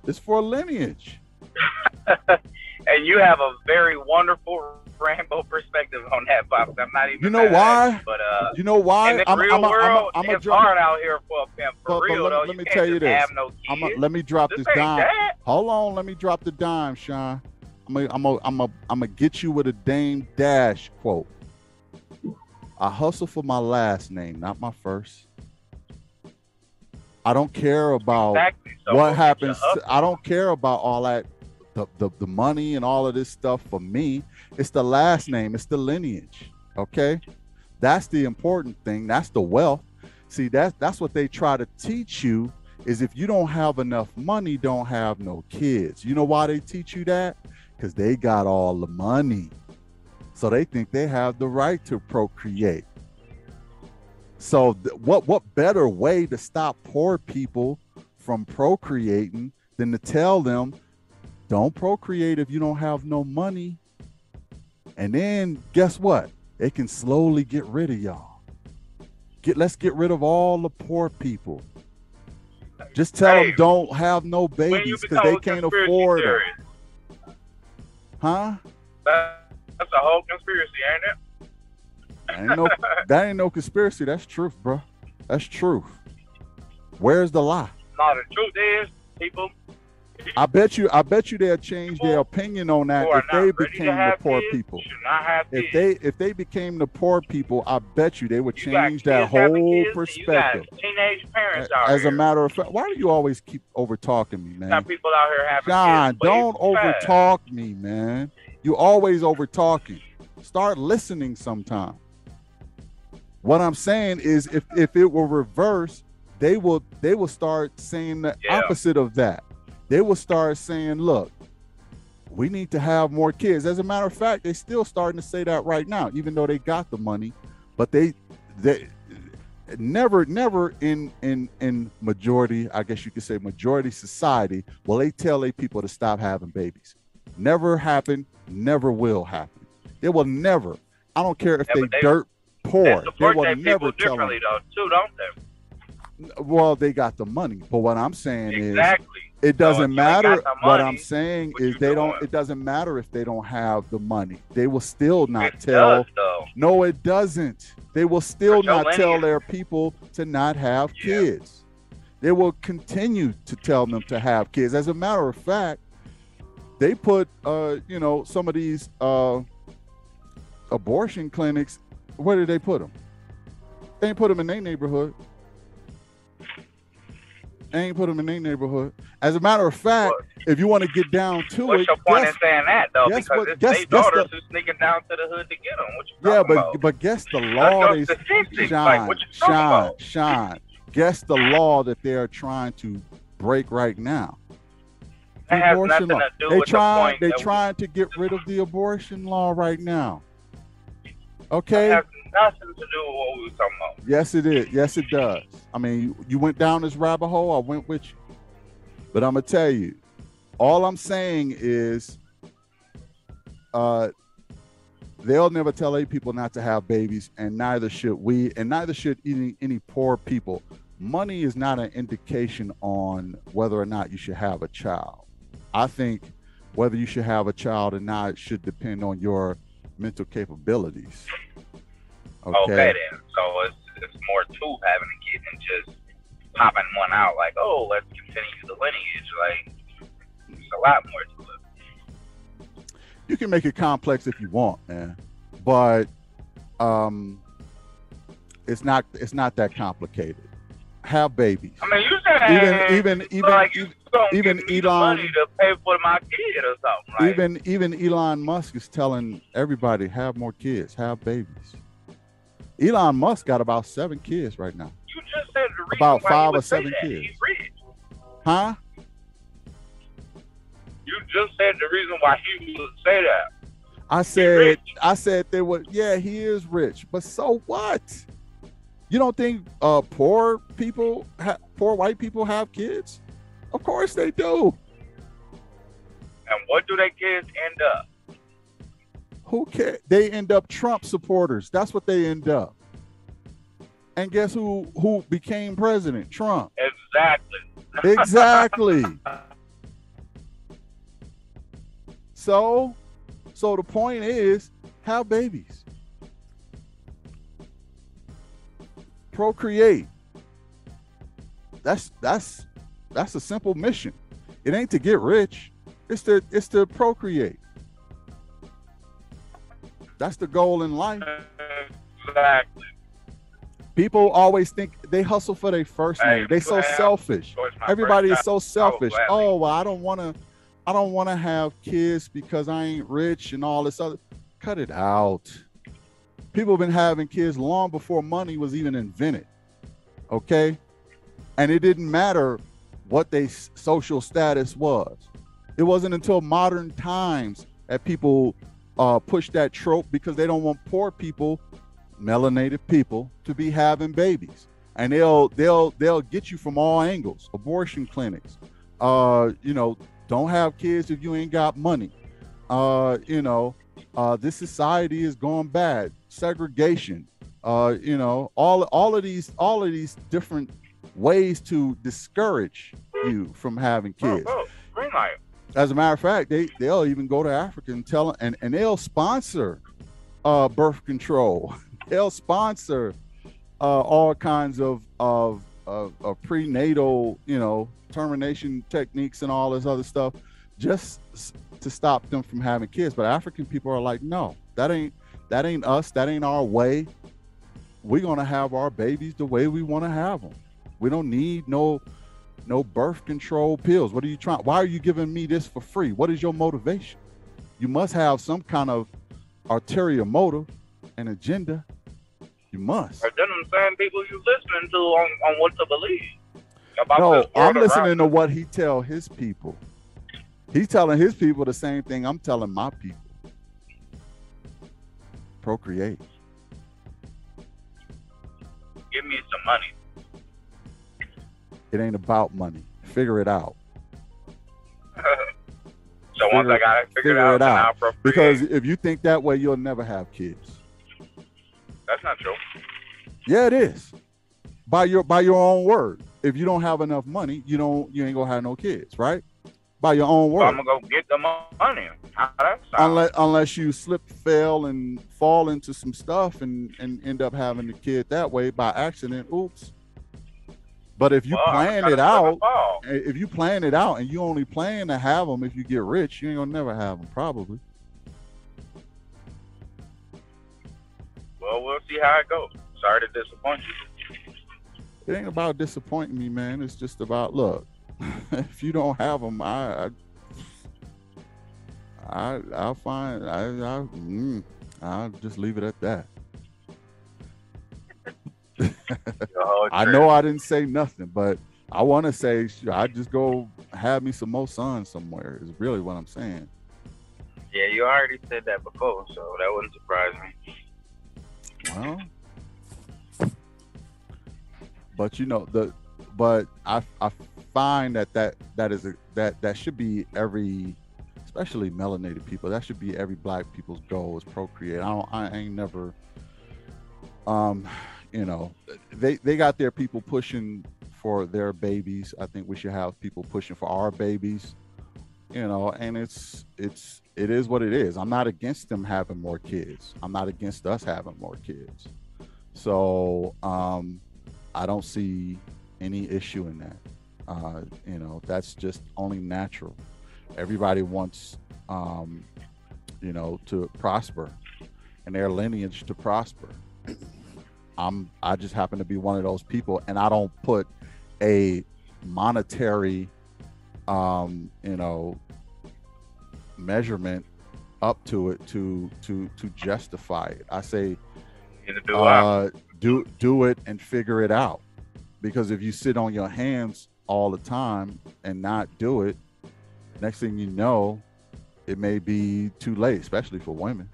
It's for a lineage. And you have a very wonderful rainbow perspective on that, Bob. I'm not even. You know why? But you know why? In the real world, it's hard out here for a pimp. For real, though. Let me tell you this. Let me drop this dime. That. Hold on. Let me drop the dime, Sean. I'm gonna get you with a Dame Dash quote. I hustle for my last name, not my first. I don't care about what happens. I don't care about all that, the money and all of this stuff. For me, it's the last name. It's the lineage. Okay, that's the important thing. That's the wealth. See, that's what they try to teach you. Is if you don't have enough money, don't have no kids. You know why they teach you that? Because they got all the money. So they think they have the right to procreate. So what better way to stop poor people from procreating than to tell them, don't procreate if you don't have no money. And then guess what? They can slowly get rid of y'all. Let's get rid of all the poor people. Just tell them don't have no babies because they can't afford them. Huh? That's a whole conspiracy, ain't it? That ain't no conspiracy. That's truth, bro. That's truth. Where's the lie? No, the truth is, people. I bet you they'll change their opinion on that if they became the poor people. If they became the poor people, I bet you they would change that whole perspective. You got teenage parents out As here. a matter of fact, why do you always keep over talking me, man? You got people out here having John, kids. don't over talk me, man. You always over talking. Start listening sometime. What I'm saying is if it were reversed, they will start saying the opposite of that. They will start saying, look, we need to have more kids. As a matter of fact, they're still starting to say that right now, even though they got the money. But they never in majority, I guess you could say majority society, will they tell their people to stop having babies. Never happened, never will happen. They will never. I don't care if they dirt poor. They will never tell them. Though, too, don't they? Well, they got the money. But what I'm saying is it doesn't matter. What I'm saying is it doesn't matter if they don't have the money. They will still not tell. No, it doesn't. They will still not tell their people to not have kids. They will continue to tell them to have kids. As a matter of fact, they put some of these abortion clinics. Where did they put them? They ain't put them in their neighborhood. As a matter of fact, if you want to get down to what's it, your point in saying that though? Because it's their daughters who's sneaking down to the hood to get them. What you talking about? but guess the law Sean, guess the law that they are trying to break right now. That has nothing to do with the point. They're trying to get rid of the abortion law right now. Okay. That has nothing to do with what we were talking about. Yes, it is. Yes, it does. I mean, you went down this rabbit hole. I went with you. But I'm going to tell you, all I'm saying is they'll never tell any people not to have babies, and neither should we, and neither should any poor people. Money is not an indication on whether or not you should have a child. I think whether you should have a child or not should depend on your mental capabilities. Okay then. So it's more to having a kid than just popping one out like, oh, let's continue the lineage. Like, there's a lot more to it. You can make it complex if you want, man, but it's not that complicated. Have babies. I mean, you said even Elon money to pay for my kid or something. Like, even Elon Musk is telling everybody have more kids, have babies. Elon Musk got about 7 kids right now. You just said the reason about why 5 or 7 kids. He's rich. Huh? You just said the reason why he would say that. I said they would. Yeah, he is rich, but so what? You don't think poor white people have kids? Of course they do. And what do their kids end up? Who cares? They end up Trump supporters. That's what they end up. And guess who became president? Trump. Exactly. So the point is, have babies. Procreate. That's a simple mission. It ain't to get rich. It's to procreate. That's the goal in life. Exactly. People always think they hustle for their first name. They so selfish. Everybody is so selfish. Oh, well, I don't want to have kids because I ain't rich and all this other. Cut it out. People have been having kids long before money was even invented. Okay? And it didn't matter what their social status was. It wasn't until modern times that people push that trope because they don't want poor people, melanated people, to be having babies. And they'll get you from all angles. Abortion clinics. Don't have kids if you ain't got money. this society is going bad, segregation, you know, all of these different ways to discourage you from having kids. Green light. As a matter of fact, they'll even go to Africa and tell and they'll sponsor birth control. They'll sponsor all kinds of prenatal, you know, termination techniques and all this other stuff, just to stop them from having kids. But African people are like, no, that ain't us. That ain't our way. We're gonna have our babies the way we want to have them. We don't need no birth control pills. What are you trying? Why are you giving me this for free? What is your motivation? You must have some kind of ulterior motive and agenda. You must. Or then I'm saying people you listening to on what to believe. No, I'm listening to what he tell his people. He's telling his people the same thing I'm telling my people. Procreate. Give me some money. It ain't about money. Figure it out. So once I got it figured out, then I'll procreate. Because if you think that way, you'll never have kids. That's not true. Yeah, it is. By your own word. If you don't have enough money, you ain't gonna have no kids, right? By your own word. So I'm gonna go get the money. How that sound? Unless you slip, fail, and fall into some stuff and end up having the kid that way by accident. Oops. But if you plan it out, and you only plan to have them if you get rich, you ain't gonna never have them, probably. Well, we'll see how it goes. Sorry to disappoint you. It ain't about disappointing me, man. It's just about, look, if you don't have them, I'll just leave it at that. I know I didn't say nothing, but I want to say I just go have me some more sons somewhere is really what I'm saying. Yeah, you already said that before, so that wouldn't surprise me. Well, but you know but I find that should be every, especially melanated people, that should be every black people's goal is procreate. I ain't never you know, they got their people pushing for their babies. I think we should have people pushing for our babies, you know, and it is what it is. I'm not against them having more kids. I'm not against us having more kids. So I don't see any issue in that. You know, that's just only natural. Everybody wants, you know, to prosper and their lineage to prosper. I just happen to be one of those people, and I don't put a monetary, you know, measurement up to it to justify it. I say, do it and figure it out. Because if you sit on your hands all the time and not do it, next thing you know, it may be too late, especially for women.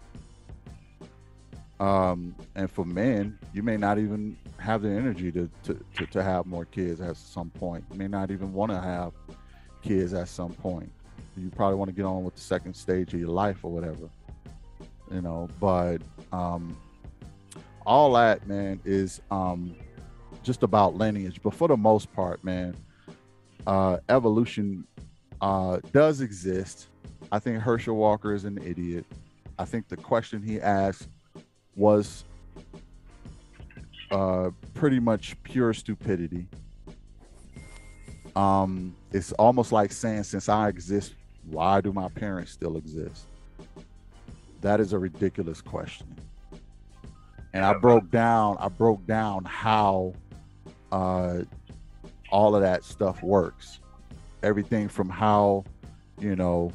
And for men, you may not even have the energy to have more kids at some point. You may not even want to have kids at some point. You probably want to get on with the second stage of your life or whatever, you know. But all that, man, is just about lineage. But for the most part, man, evolution does exist. I think Herschel Walker is an idiot. I think the question he asked was pretty much pure stupidity. It's almost like saying, since I exist, why do my parents still exist? That is a ridiculous question. And I broke down how all of that stuff works. Everything from how, you know,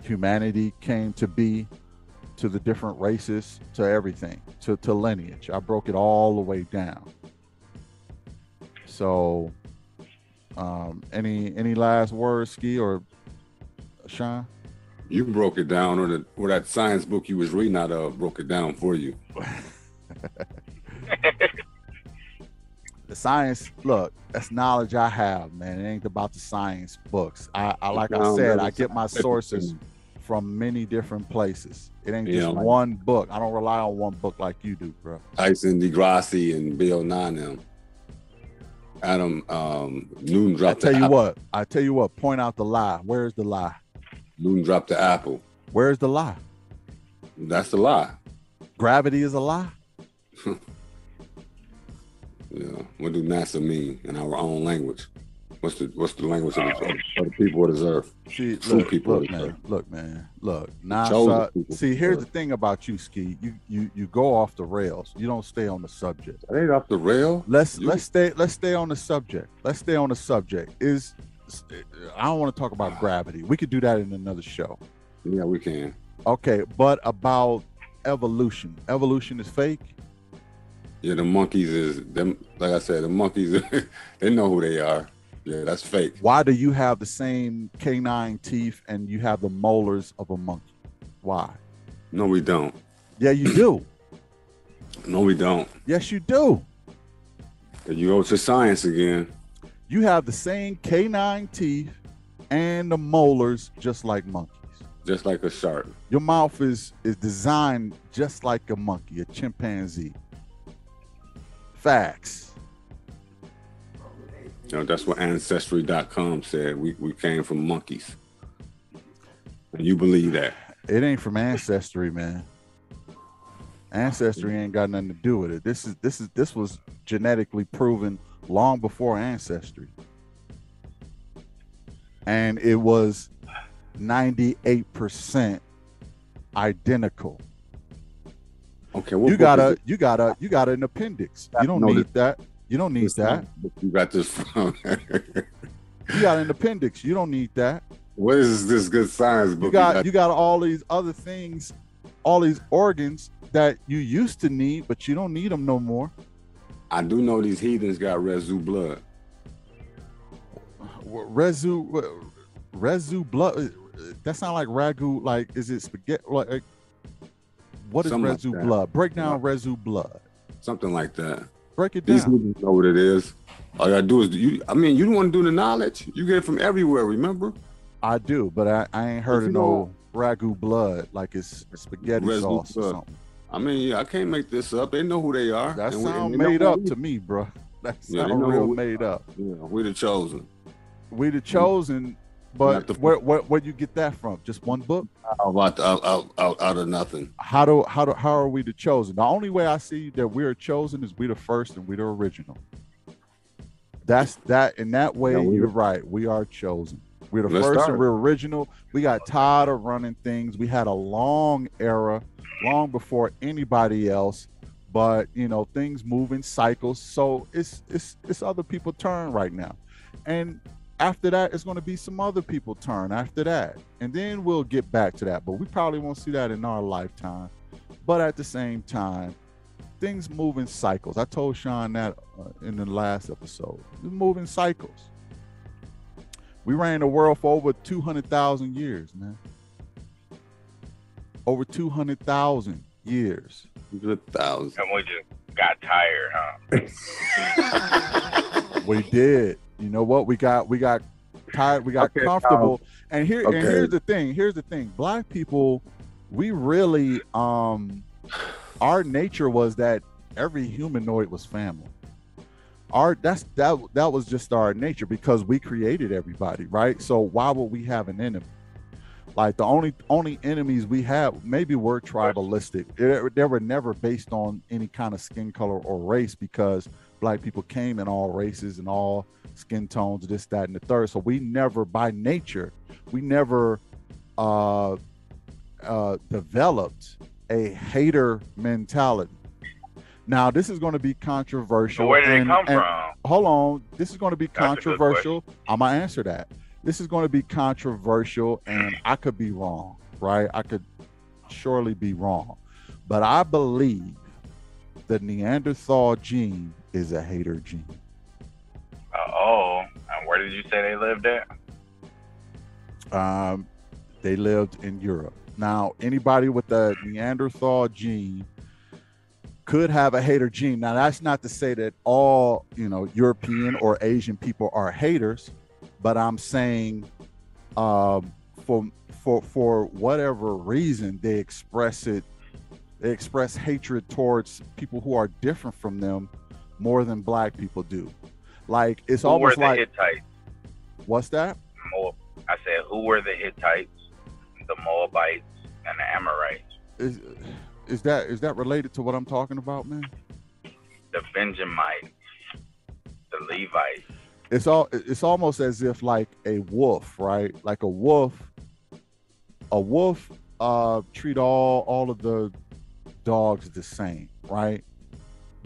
humanity came to be, to the different races, to everything, to lineage. I broke it all the way down. So any last words, Ski or Sean? You broke it down, or that science book you was reading out of broke it down for you. The science, look, that's knowledge I have, man. It ain't about the science books. I like I said, I get my sources from many different places. It ain't You just know, like one book. I don't rely on one book like you do, bro. Tyson DeGrassi and Bill Nye and them. Adam Newton I dropped tell the you apple. what, point out the lie. Where's the lie? Newton dropped the apple. Where's the lie? That's the lie. Gravity is a lie? Yeah. What do NASA mean in our own language? What's the language of the people of this earth? See, True look, people look, of this man, earth. look, man, look. chosen NASA. people See, of here's this the thing about you, Ski. You go off the rails. You don't stay on the subject. That ain't off the rail. Let's stay on the subject. Let's stay on the subject. I don't want to talk about gravity. We could do that in another show. Yeah, we can. Okay, but about evolution. Evolution is fake. Yeah, the monkeys is them. Like I said, the monkeys. They know who they are. Yeah, that's fake. Why do you have the same canine teeth and you have the molars of a monkey? Why? No, we don't. Yeah, you do. No, we don't. Yes, you do. You go to science again. You have the same canine teeth and the molars just like monkeys. Just like a shark. Your mouth is designed just like a monkey, a chimpanzee. Facts. You know, that's what Ancestry.com said. We came from monkeys. And you believe that? It ain't from Ancestry, man. Ancestry ain't got nothing to do with it. This was genetically proven long before Ancestry. And it was 98% identical. Okay, You got an appendix. You don't need that. You don't need that. You got this from. You got an appendix. You don't need that. What is this good science book? You got all these other things, all these organs that you used to need, but you don't need them no more. I do know these heathens got resu blood. Resu blood. That sounds like ragu. Like, is it spaghetti? Like, what is Something resu like blood? Break down resu blood. Something like that. Break it These down. niggas know what it is. All you gotta do is you don't want to do the knowledge. You get it from everywhere, remember? I do, but I ain't heard of no ragu blood like it's spaghetti Resu sauce or blood. something. I mean, I can't make this up. They know who they are. That And sound they know made who up we- to me, bro. That Yeah, they sound know real who we made are. up. Yeah, we're the chosen. We the chosen, but where you get that from? Just one book? Out of nothing. How are we the chosen? The only way I see that we're chosen is we the first and we the original. That's that. In that way, you're right. We are chosen. We're the first and we're original. We got tired of running things. We had a long era, long before anybody else. But things move in cycles. So it's other people's turn right now, and after that, it's going to be some other people's turn after that, and then we'll get back to that. But we probably won't see that in our lifetime. But at the same time, things move in cycles. I told Sean that in the last episode. We move in cycles. We ran the world for over 200,000 years, man. Over 200,000 years. 100,000. And we just got tired, huh? We did. You know what? We got tired. We got comfortable. And here's the thing. Here's the thing. Black people, we really our nature was that every humanoid was family. That was just our nature because we created everybody, right? So why would we have an enemy? Like the only enemies we have maybe were tribalistic. They were never based on any kind of skin color or race because Black people came in all races and all skin tones, this, that, and the third. So we never, by nature, developed a hater mentality. Now, this is going to be controversial. So where did it come from? Hold on. This is going to be That's a good controversial. I'm going to answer that. This is going to be controversial, and I could be wrong, right? I could surely be wrong. But I believe the Neanderthal gene is a hater gene. And where did you say they lived at? They lived in Europe. Now, anybody with the Neanderthal gene could have a hater gene. Now, that's not to say that all, European or Asian people are haters, but I'm saying for for whatever reason, they express it. They express hatred towards people who are different from them more than black people do. Like it's almost like Hittites? What's that? I said, who were the Hittites, the Moabites, and the Amorites? Is that related to what I'm talking about, man? The Benjamites, the Levites. It's almost as if like a wolf, right? Like a wolf treat all of the dogs the same, right?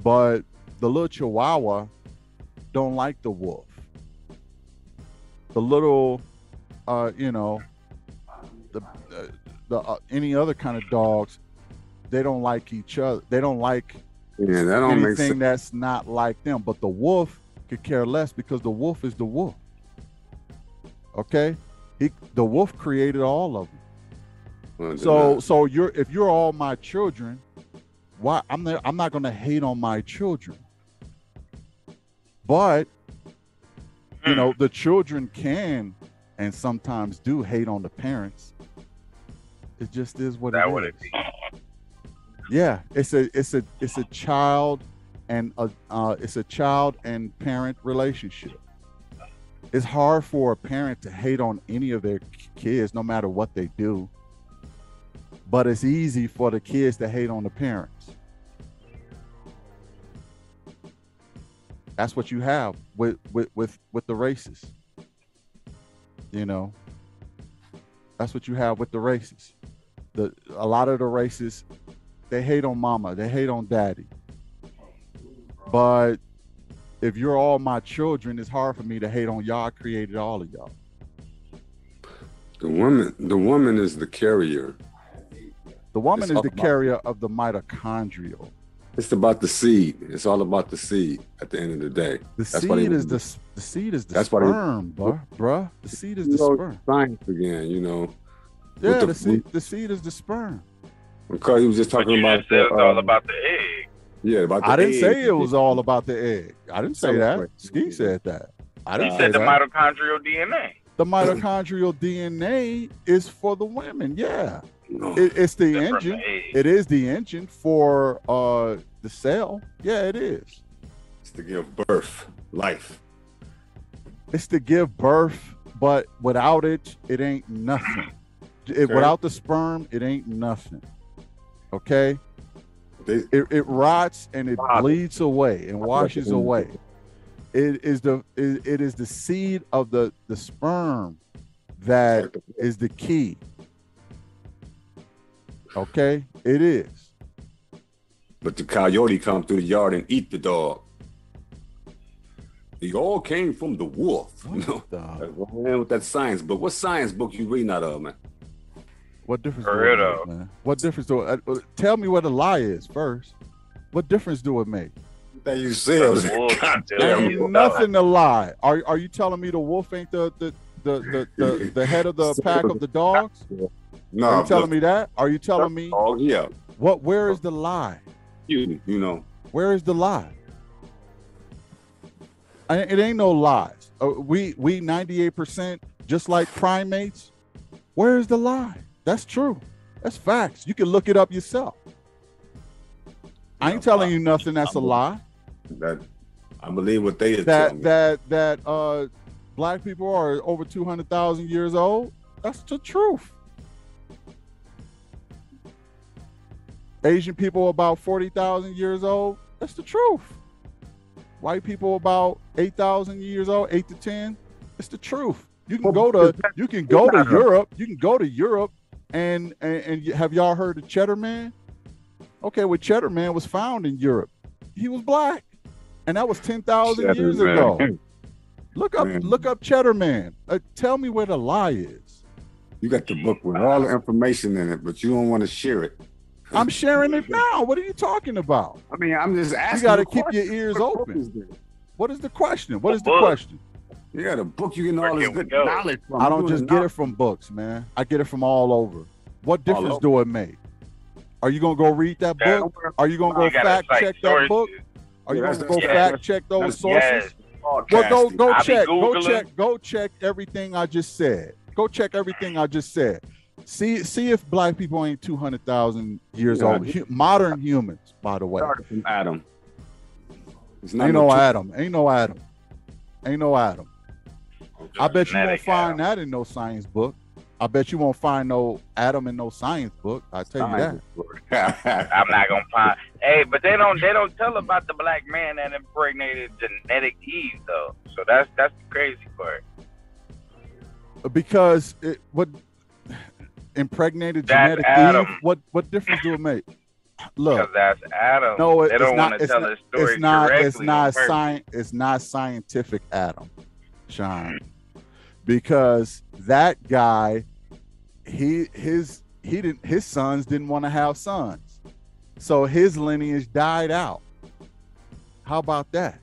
But the little Chihuahua don't like the wolf. The little, the any other kind of dogs, they don't like each other. They don't like anything that's not like them. But the wolf could care less because the wolf is the wolf. Okay, the wolf created all of them. So if you're all my children, why I'm not going to hate on my children. But the children can and sometimes do hate on the parents. It just is what it is. It be? Yeah, it's a child and it's a child and parent relationship. It's hard for a parent to hate on any of their kids, no matter what they do. But it's easy for the kids to hate on the parents. That's what you have with the races. That's what you have with the races. A lot of the races, they hate on mama, they hate on daddy. But if you're all my children, it's hard for me to hate on y'all. I created all of y'all. The woman is the carrier. The woman is the carrier of the mitochondrial. It's about the seed. It's all about the seed at the end of the day. The seed is the sperm, bruh. The seed is the sperm. Science again, Yeah, the seed is the sperm. Because he was just talking about it's all about the egg. Yeah, about the egg. I didn't say it was all about the egg. I didn't say that. Ski said that. I didn't say the that. Mitochondrial DNA. The mitochondrial DNA is for the women. Yeah. No. It's the engine. It is the engine for the cell. Yeah, it is. It's to give birth, life. It's to give birth, but without it, it ain't nothing. Without the sperm, it ain't nothing. Okay? It rots and it bleeds away and washes away. It is the seed of the sperm that is the key. Okay, it is. But the coyote come through the yard and eat the dog. They all came from the wolf. With that science book. What science book you reading out of, man? What difference do it make, man? What difference do it? Tell me what a lie is first. What difference do it make? That you said was ain't nothing to lie. Are you telling me the wolf ain't the head of the pack of the dogs? No. Are you telling me that? Are you telling me? Oh yeah. Where is the lie? You know. Where is the lie? It ain't no lies. We 98% just like primates. Where is the lie? That's true. That's facts. You can look it up yourself. I ain't telling you nothing that's a lie. That I believe what they that black people are over 200,000 years old. That's the truth. Asian people about 40,000 years old. That's the truth. White people about 8,000 years old, 8 to 10. It's the truth. You can go to Europe. You can go to Europe and have y'all heard of Cheddar Man? Okay, well, Cheddar Man was found in Europe. He was black, and that was 10,000 years ago. Look up Cheddar Man. Tell me where the lie is. You got the book with all the information in it, but you don't want to share it. I'm sharing it now. What are you talking about? I mean, I'm just asking. You got to keep your ears open. What is the question? What is the question? You got a book. You getting all this good knowledge from. I don't just get it from books, man. I get it from all over. What difference do it make? Are you gonna go read that book? Are you gonna go fact check that book? Are you gonna go fact check those sources? Well, go check everything I just said. Go check everything I just said. See if black people ain't 200,000 years old. Modern humans, by the way. Started from Adam. Ain't no Adam. Ain't no Adam. Ain't no Adam. Okay. I bet you won't find that in no science book. I bet you won't find no Adam in no science book. I tell you that. I'm not gonna find. Hey, but they don't tell about the black man that impregnated genetic Eve though. So that's the crazy part. Because what impregnated That's genetic Adam. Eve? What difference do it make? Look, because that's Adam. No, they don't want to tell the story It's not scientific Adam, Sean, because that guy, his sons didn't want to have sons, so his lineage died out. How about that?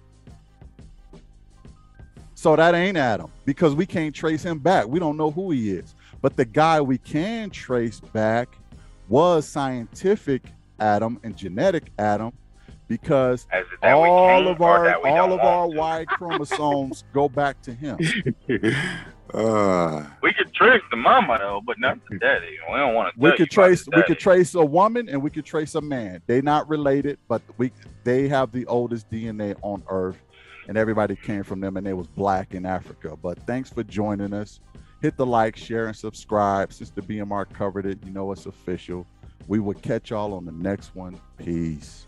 So that ain't Adam, because we can't trace him back. We don't know who he is. But the guy we can trace back was scientific Adam and genetic Adam, because all of our Y chromosomes go back to him. We could trace the mama though, but not the daddy. We don't want to. We could trace a woman and we could trace a man. They're not related, but they have the oldest DNA on Earth, and everybody came from them, and they was black in Africa. But thanks for joining us. Hit the like, share, and subscribe. Since the BMR covered it, you know it's official. We will catch y'all on the next one. Peace.